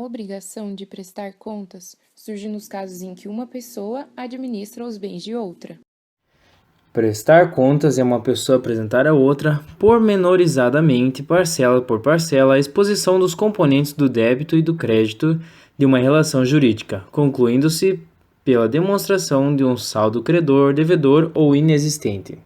obrigação de prestar contas surge nos casos em que uma pessoa administra os bens de outra. Prestar contas é uma pessoa apresentar a outra, pormenorizadamente, parcela por parcela, a exposição dos componentes do débito e do crédito de uma relação jurídica, concluindo-se pela demonstração de um saldo credor, devedor ou inexistente.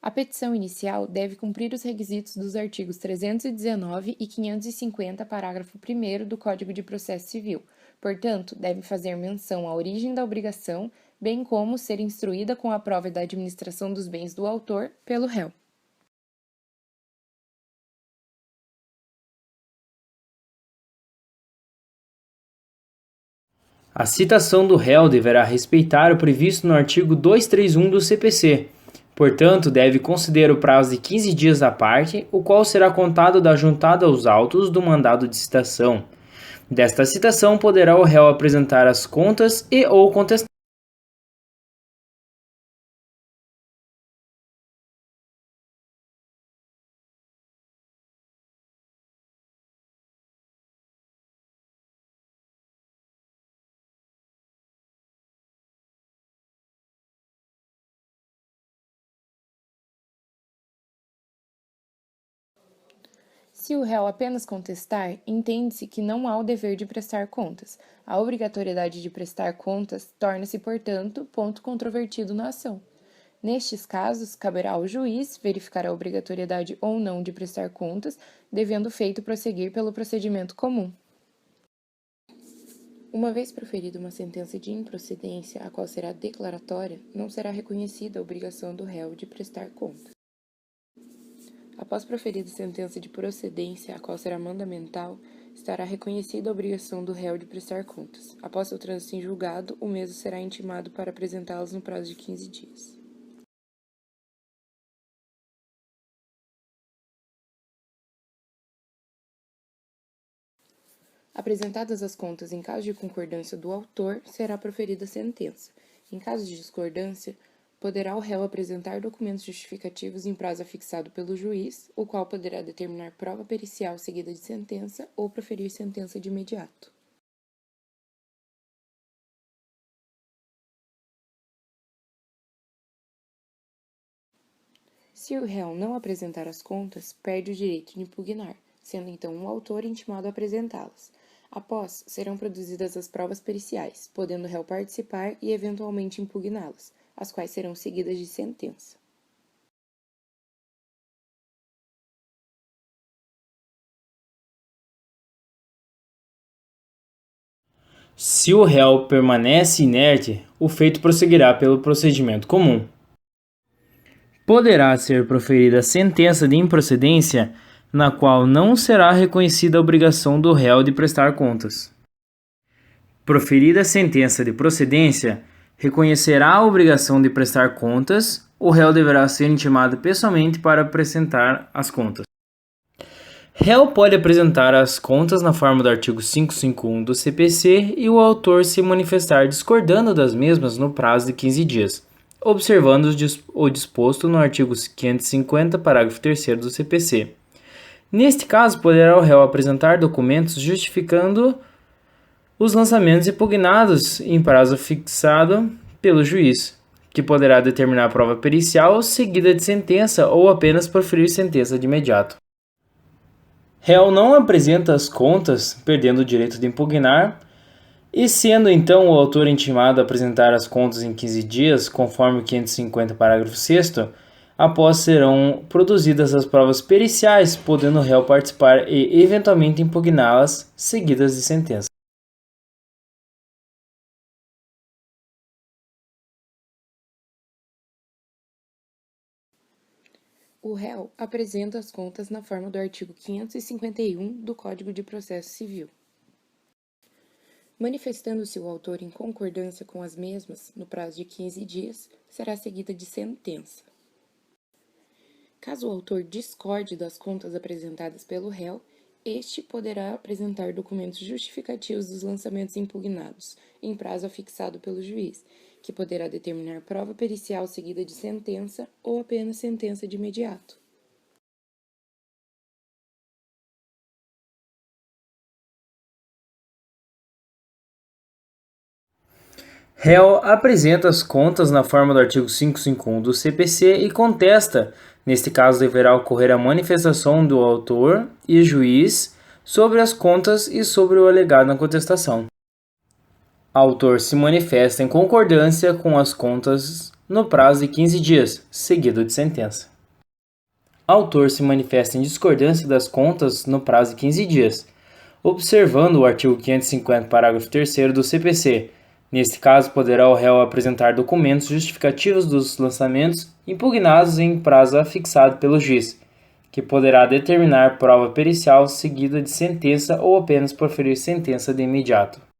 A petição inicial deve cumprir os requisitos dos artigos 319 e 550, parágrafo 1º do Código de Processo Civil. Portanto, deve fazer menção à origem da obrigação, bem como ser instruída com a prova da administração dos bens do autor pelo réu. A citação do réu deverá respeitar o previsto no artigo 231 do CPC. Portanto, deve conceder o prazo de 15 dias à parte, o qual será contado da juntada aos autos do mandado de citação. Desta citação poderá o réu apresentar as contas e ou contestar. Se o réu apenas contestar, entende-se que não há o dever de prestar contas. A obrigatoriedade de prestar contas torna-se, portanto, ponto controvertido na ação. Nestes casos, caberá ao juiz verificar a obrigatoriedade ou não de prestar contas, devendo o feito prosseguir pelo procedimento comum. Uma vez proferida uma sentença de improcedência, a qual será declaratória, não será reconhecida a obrigação do réu de prestar contas. Após proferida sentença de procedência, a qual será mandamental, estará reconhecida a obrigação do réu de prestar contas. Após seu trânsito em julgado, o mesmo será intimado para apresentá-las no prazo de 15 dias. Apresentadas as contas em caso de concordância do autor, será proferida a sentença. Em caso de discordância, poderá o réu apresentar documentos justificativos em prazo fixado pelo juiz, o qual poderá determinar prova pericial seguida de sentença ou proferir sentença de imediato. Se o réu não apresentar as contas, perde o direito de impugnar, sendo então o autor intimado a apresentá-las. Após, serão produzidas as provas periciais, podendo o réu participar e eventualmente impugná-las, as quais serão seguidas de sentença. Se o réu permanece inerte, o feito prosseguirá pelo procedimento comum. Poderá ser proferida sentença de improcedência, na qual não será reconhecida a obrigação do réu de prestar contas. Proferida a sentença de procedência, reconhecerá a obrigação de prestar contas, o réu deverá ser intimado pessoalmente para apresentar as contas. Réu pode apresentar as contas na forma do artigo 551 do CPC e o autor se manifestar discordando das mesmas no prazo de 15 dias, observando o disposto no artigo 550, parágrafo 3º do CPC. Neste caso, poderá o réu apresentar documentos justificando os lançamentos impugnados em prazo fixado pelo juiz, que poderá determinar a prova pericial seguida de sentença ou apenas proferir sentença de imediato. Réu não apresenta as contas, perdendo o direito de impugnar, e sendo então o autor intimado a apresentar as contas em 15 dias, conforme o 550, parágrafo 6º, após serão produzidas as provas periciais, podendo o réu participar e eventualmente impugná-las, seguidas de sentença. O réu apresenta as contas na forma do artigo 551 do Código de Processo Civil. Manifestando-se o autor em concordância com as mesmas, no prazo de 15 dias, será seguida de sentença. Caso o autor discorde das contas apresentadas pelo réu, este poderá apresentar documentos justificativos dos lançamentos impugnados, em prazo fixado pelo juiz, que poderá determinar prova pericial seguida de sentença ou apenas sentença de imediato. Réu apresenta as contas na forma do artigo 551 do CPC e contesta. Neste caso, deverá ocorrer a manifestação do autor e juiz sobre as contas e sobre o alegado na contestação. Autor se manifesta em concordância com as contas no prazo de 15 dias, seguido de sentença. Autor se manifesta em discordância das contas no prazo de 15 dias, observando o artigo 550, parágrafo 3º do CPC. Neste caso, poderá o réu apresentar documentos justificativos dos lançamentos impugnados em prazo afixado pelo juiz, que poderá determinar prova pericial seguida de sentença ou apenas proferir sentença de imediato.